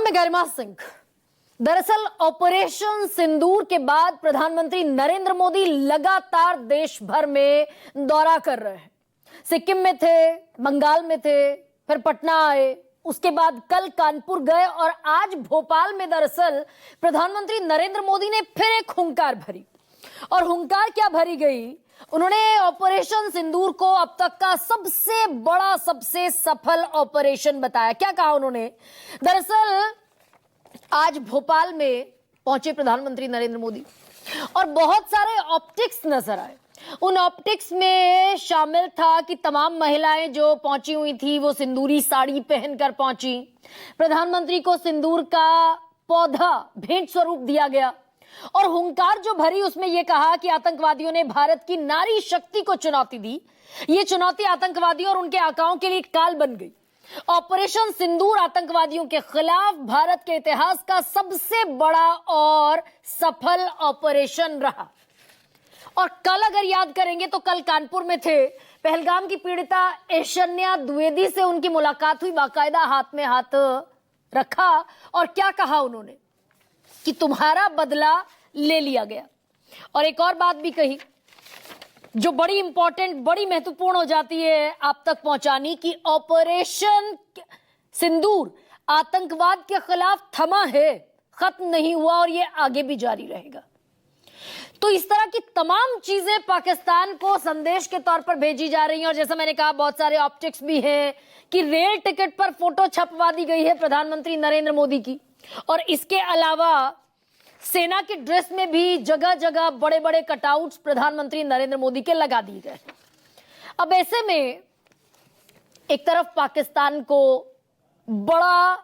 मैं गरिमा सिंह। दरअसल ऑपरेशन सिंदूर के बाद प्रधानमंत्री नरेंद्र मोदी लगातार देश भर में दौरा कर रहे हैं। सिक्किम में थे, बंगाल में थे, फिर पटना आए, उसके बाद कल कानपुर गए और आज भोपाल में दरअसल प्रधानमंत्री नरेंद्र मोदी ने फिर एक हुंकार भरी। और हुंकार क्या भरी गई? उन्होंने ऑपरेशन सिंदूर को अब तक का सबसे बड़ा, सबसे सफल ऑपरेशन बताया। क्या कहा उन्होंने? दरअसल आज भोपाल में पहुंचे प्रधानमंत्री नरेंद्र मोदी और बहुत सारे ऑप्टिक्स नजर आए। उन ऑप्टिक्स में शामिल था कि तमाम महिलाएं जो पहुंची हुई थी वो सिंदूरी साड़ी पहनकर पहुंची। प्रधानमंत्री को सिंदूर का पौधा भेंट स्वरूप दिया गया और हुंकार जो भरी उसमें यह कहा कि आतंकवादियों ने भारत की नारी शक्ति को चुनौती दी। ये चुनौती आतंकवादियों और उनके आकाओं के लिए काल बन गई। ऑपरेशन सिंदूर आतंकवादियों के खिलाफ भारत के इतिहास का सबसे बड़ा और सफल ऑपरेशन रहा। और कल अगर याद करेंगे तो कल कानपुर में थे, पहलगाम की पीड़िता ऐशन्या द्विवेदी से उनकी मुलाकात हुई, बाकायदा हाथ में हाथ रखा और क्या कहा उन्होंने कि तुम्हारा बदला ले लिया गया। और एक और बात भी कही जो बड़ी इंपॉर्टेंट, बड़ी महत्वपूर्ण हो जाती है आप तक पहुंचानी, कि ऑपरेशन सिंदूर आतंकवाद के खिलाफ थमा है, खत्म नहीं हुआ और ये आगे भी जारी रहेगा। तो इस तरह की तमाम चीजें पाकिस्तान को संदेश के तौर पर भेजी जा रही हैं। और जैसा मैंने कहा, बहुत सारे ऑप्टिक्स भी हैं कि रेल टिकट पर फोटो छपवा दी गई है प्रधानमंत्री नरेंद्र मोदी की। और इसके अलावा सेना की ड्रेस में भी जगह जगह बड़े बड़े कटआउट्स प्रधानमंत्री नरेंद्र मोदी के लगा दिए गए। अब ऐसे में एक तरफ पाकिस्तान को बड़ा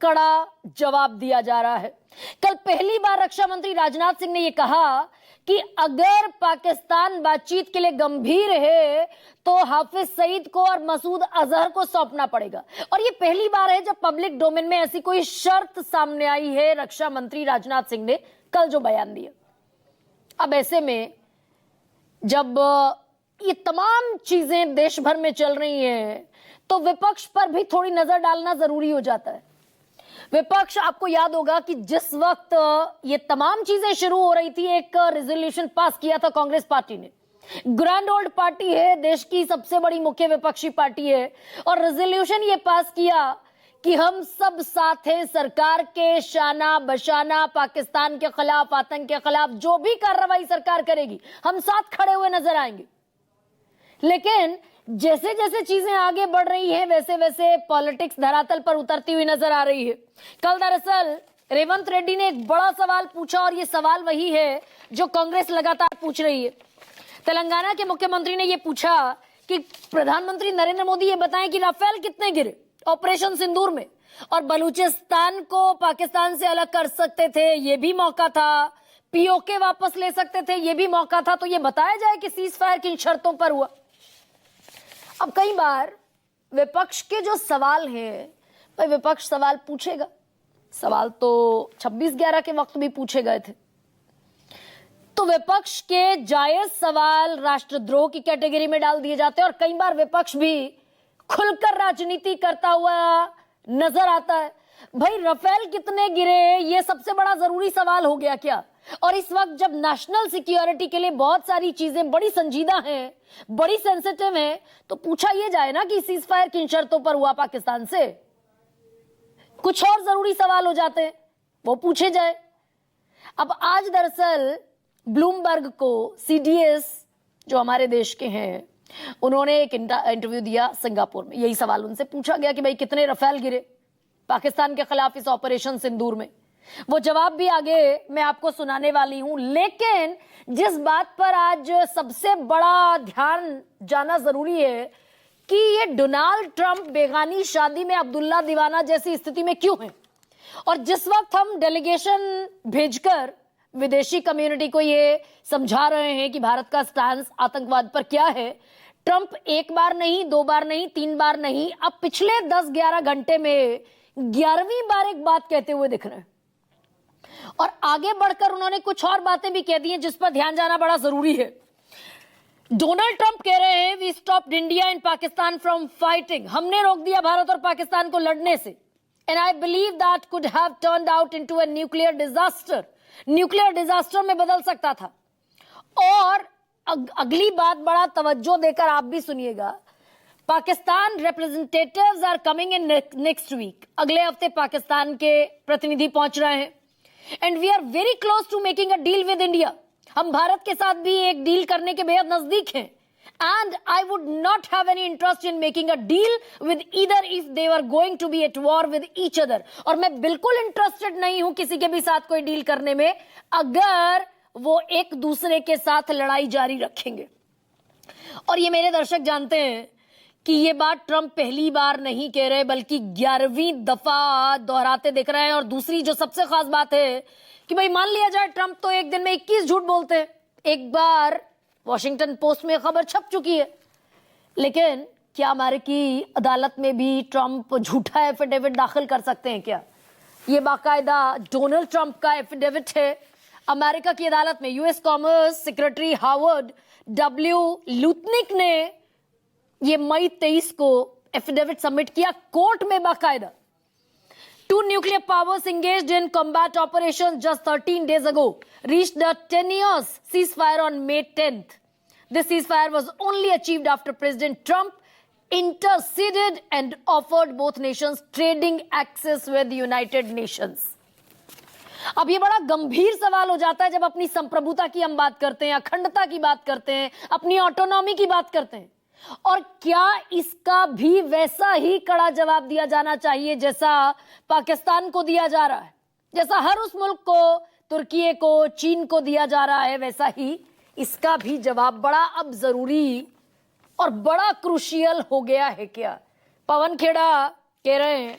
कड़ा जवाब दिया जा रहा है। कल पहली बार रक्षा मंत्री राजनाथ सिंह ने यह कहा कि अगर पाकिस्तान बातचीत के लिए गंभीर है तो हाफिज सईद को और मसूद अजहर को सौंपना पड़ेगा। और यह पहली बार है जब पब्लिक डोमेन में ऐसी कोई शर्त सामने आई है रक्षा मंत्री राजनाथ सिंह ने कल जो बयान दिया। अब ऐसे में जब ये तमाम चीजें देश भर में चल रही हैं तो विपक्ष पर भी थोड़ी नजर डालना जरूरी हो जाता है। विपक्ष, आपको याद होगा कि जिस वक्त ये तमाम चीजें शुरू हो रही थी, एक रेजोल्यूशन पास किया था कांग्रेस पार्टी ने। ग्रैंड ओल्ड पार्टी है, देश की सबसे बड़ी मुख्य विपक्षी पार्टी है, और रेजोल्यूशन ये पास किया कि हम सब साथ हैं, सरकार के शाना बशाना पाकिस्तान के खिलाफ, आतंक के खिलाफ जो भी कार्रवाई सरकार करेगी हम साथ खड़े हुए नजर आएंगे। लेकिन जैसे जैसे चीजें आगे बढ़ रही हैं वैसे वैसे पॉलिटिक्स धरातल पर उतरती हुई नजर आ रही है। कल दरअसल रेवंत रेड्डी ने एक बड़ा सवाल पूछा और ये सवाल वही है जो कांग्रेस लगातार पूछ रही है। तेलंगाना के मुख्यमंत्री ने यह पूछा कि प्रधानमंत्री नरेंद्र मोदी ये बताएं कि राफेल कितने गिरे ऑपरेशन सिंदूर में, और बलूचिस्तान को पाकिस्तान से अलग कर सकते थे, ये भी मौका था, पीओके वापस ले सकते थे, ये भी मौका था। तो ये बताया जाए कि सीज फायर किन शर्तों पर हुआ। अब कई बार विपक्ष के जो सवाल हैं, भाई विपक्ष सवाल पूछेगा, सवाल तो 26/11 के वक्त भी पूछे गए थे, तो विपक्ष के जायज सवाल राष्ट्रद्रोह की कैटेगरी में डाल दिए जाते हैं। और कई बार विपक्ष भी खुलकर राजनीति करता हुआ नजर आता है। भाई राफेल कितने गिरे, ये सबसे बड़ा जरूरी सवाल हो गया क्या? और इस वक्त जब नेशनल सिक्योरिटी के लिए बहुत सारी चीजें बड़ी संजीदा हैं, बड़ी सेंसिटिव हैं, तो पूछा यह जाए ना कि सीज फायर किन शर्तों पर हुआ पाकिस्तान से। कुछ और जरूरी सवाल हो जाते हैं, वो पूछे जाए। अब आज दरअसल ब्लूमबर्ग को सीडीएस जो हमारे देश के हैं, उन्होंने एक इंटरव्यू दिया सिंगापुर में। यही सवाल उनसे पूछा गया कि भाई कितने राफेल गिरे पाकिस्तान के खिलाफ इस ऑपरेशन सिंदूर में। वो जवाब भी आगे मैं आपको सुनाने वाली हूं। लेकिन जिस बात पर आज सबसे बड़ा ध्यान जाना जरूरी है कि ये डोनाल्ड ट्रंप बेगानी शादी में अब्दुल्ला दीवाना जैसी स्थिति में क्यों है। और जिस वक्त हम डेलीगेशन भेजकर विदेशी कम्युनिटी को ये समझा रहे हैं कि भारत का स्टैंस आतंकवाद पर क्या है, ट्रंप एक बार नहीं, 2 बार नहीं, 3 बार नहीं, अब पिछले 10-11 घंटे में 11वीं बार एक बात कहते हुए दिख रहे हैं। और आगे बढ़कर उन्होंने कुछ और बातें भी कह दी हैं जिस पर ध्यान जाना बड़ा जरूरी है। डोनाल्ड ट्रंप कह रहे हैं we stopped India and Pakistan from fighting, हमने रोक दिया भारत और पाकिस्तान को लड़ने से। and I believe that could have turned out into a nuclear disaster. Nuclear disaster में बदल सकता था। और अगली बात बड़ा तवज्जो देकर आप भी सुनिएगा, Pakistan representatives are coming in next week. अगले हफ्ते पाकिस्तान के प्रतिनिधि पहुंच रहे हैं and we are very close to making a deal with India. हम भारत के साथ भी एक डील करने के बेहद नजदीक हैं and I would not have any interest in making a deal with either if they were going to be at war with each other। और मैं बिल्कुल इंटरेस्टेड नहीं हूं किसी के भी साथ कोई डील करने में अगर वो एक दूसरे के साथ लड़ाई जारी रखेंगे। और ये मेरे दर्शक जानते हैं कि ये बात ट्रंप पहली बार नहीं कह रहे बल्कि 11वीं दफा दोहराते दिख रहे हैं। और दूसरी जो सबसे खास बात है कि भाई मान लिया जाए ट्रंप तो एक दिन में 21 झूठ बोलते हैं। एक बार वॉशिंगटन पोस्ट में खबर छप चुकी है, लेकिन क्या अमेरिकी अदालत में भी ट्रंप झूठा एफिडेविट दाखिल कर सकते हैं क्या? ये बाकायदा डोनाल्ड ट्रंप का एफिडेविट है अमेरिका की अदालत में। US commerce secretary Harvard W Lutnick ने ये मई 23 को एफिडेविट सबमिट किया कोर्ट में बाकायदा। Two nuclear powers engaged in combat operations just 13 days ago reached a 10-year ceasefire on May 10th. This ceasefire was only achieved after President Trump interceded and offered both nations trading access with the United Nations. अब ये बड़ा गंभीर सवाल हो जाता है जब अपनी संप्रभुता की हम बात करते हैं, अखंडता की बात करते हैं, अपनी ऑटोनॉमी की बात करते हैं। और क्या इसका भी वैसा ही कड़ा जवाब दिया जाना चाहिए जैसा पाकिस्तान को दिया जा रहा है, जैसा हर उस मुल्क को, तुर्की को, चीन को दिया जा रहा है, वैसा ही इसका भी जवाब बड़ा अब जरूरी और बड़ा क्रूशियल हो गया है क्या? पवन खेड़ा कह रहे हैं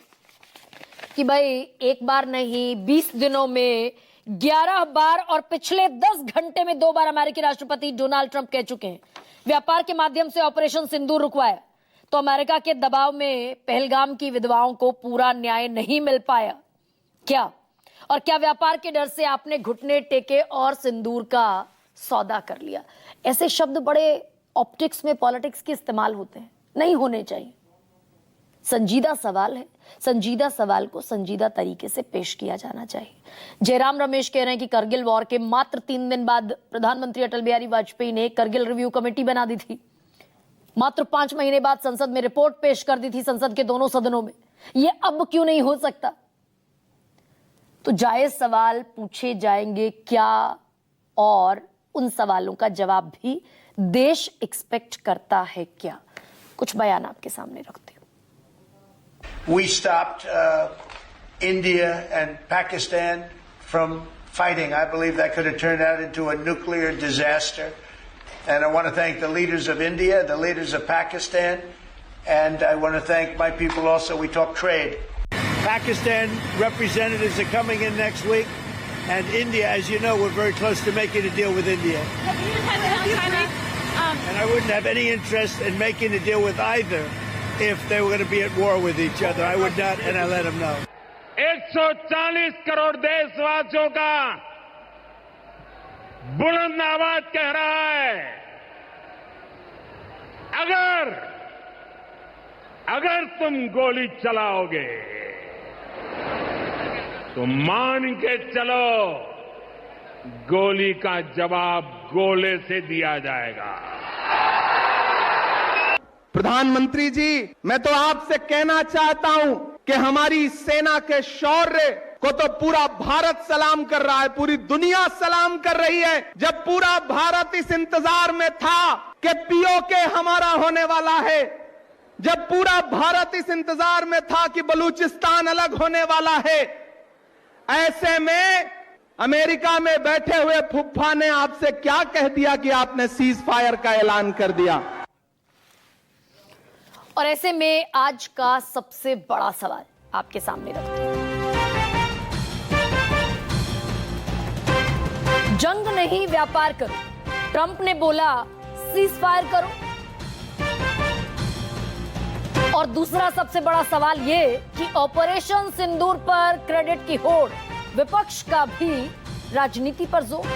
कि भाई एक बार नहीं 20 दिनों में 11 बार और पिछले 10 घंटे में 2 बार अमेरिकी राष्ट्रपति डोनाल्ड ट्रंप कह चुके हैं व्यापार के माध्यम से ऑपरेशन सिंदूर रुकवाया तो अमेरिका के दबाव में पहलगाम की विधवाओं को पूरा न्याय नहीं मिल पाया क्या? और क्या व्यापार के डर से आपने घुटने टेके और सिंदूर का सौदा कर लिया? ऐसे शब्द बड़े ऑप्टिक्स में पॉलिटिक्स के इस्तेमाल होते हैं, नहीं होने चाहिए। संजीदा सवाल है, संजीदा सवाल को संजीदा तरीके से पेश किया जाना चाहिए। जयराम रमेश कह रहे हैं कि करगिल वॉर के मात्र 3 दिन बाद प्रधानमंत्री अटल बिहारी वाजपेयी ने करगिल रिव्यू कमेटी बना दी थी। मात्र 5 महीने बाद संसद में रिपोर्ट पेश कर दी थी, संसद के दोनों सदनों में। ये अब क्यों नहीं हो सकता? तो जायज सवाल पूछे जाएंगे क्या, और उन सवालों का जवाब भी देश एक्सपेक्ट करता है क्या? कुछ बयान आपके सामने रखते हैं। We stopped India and Pakistan from fighting. I believe that could have turned out into a nuclear disaster. And I want to thank the leaders of India, the leaders of Pakistan, and I want to thank my people also. We talk trade. Pakistan representatives are coming in next week, and India, as you know, we're very close to making a deal with India. And I wouldn't have any interest in making a deal with either if they were going to be at war with each other. I would not, and I let them know. 140 crore देशवासियों का बुलंद आवाज कह रहा है, अगर तुम गोली चलाओगे तो मान के चलो गोली का जवाब गोले से दिया जाएगा। प्रधानमंत्री जी, मैं तो आपसे कहना चाहता हूं कि हमारी सेना के शौर्य को तो पूरा भारत सलाम कर रहा है, पूरी दुनिया सलाम कर रही है। जब पूरा भारत इस इंतजार में था कि पीओके हमारा होने वाला है, जब पूरा भारत इस इंतजार में था कि बलूचिस्तान अलग होने वाला है, ऐसे में अमेरिका में बैठे हुए फुफ्फा ने आपसे क्या कह दिया कि आपने सीज फायर का ऐलान कर दिया? और ऐसे में आज का सबसे बड़ा सवाल आपके सामने रखते हैं। जंग नहीं व्यापार करो, ट्रंप ने बोला सीज फायर करो। और दूसरा सबसे बड़ा सवाल यह कि ऑपरेशन सिंदूर पर क्रेडिट की होड़, विपक्ष का भी राजनीति पर जोर।